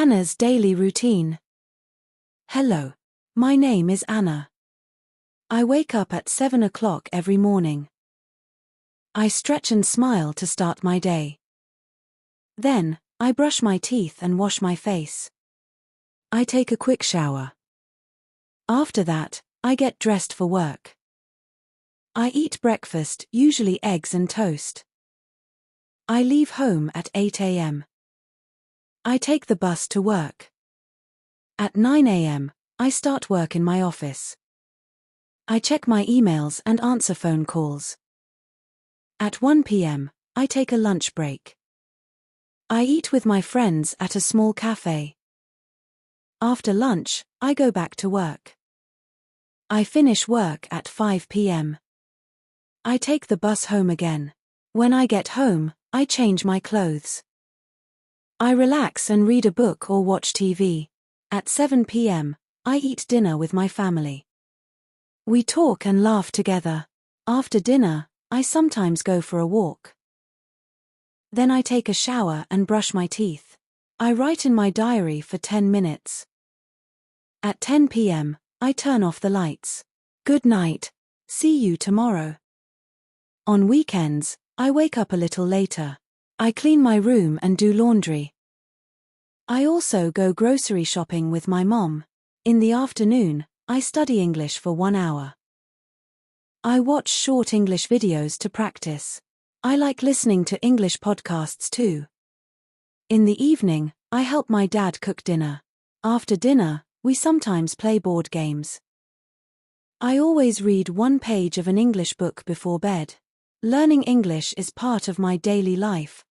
Anna's daily routine. Hello. My name is Anna. I wake up at 7 o'clock every morning. I stretch and smile to start my day. Then, I brush my teeth and wash my face. I take a quick shower. After that, I get dressed for work. I eat breakfast, usually eggs and toast. I leave home at 8 a.m. I take the bus to work. At 9 a.m., I start work in my office. I check my emails and answer phone calls. At 1 p.m., I take a lunch break. I eat with my friends at a small cafe. After lunch, I go back to work. I finish work at 5 p.m. I take the bus home again. When I get home, I change my clothes. I relax and read a book or watch TV. At 7 p.m., I eat dinner with my family. We talk and laugh together. After dinner, I sometimes go for a walk. Then I take a shower and brush my teeth. I write in my diary for 10 minutes. At 10 p.m., I turn off the lights. Good night. See you tomorrow. On weekends, I wake up a little later. I clean my room and do laundry. I also go grocery shopping with my mom. In the afternoon, I study English for 1 hour. I watch short English videos to practice. I like listening to English podcasts too. In the evening, I help my dad cook dinner. After dinner, we sometimes play board games. I always read one page of an English book before bed. Learning English is part of my daily life.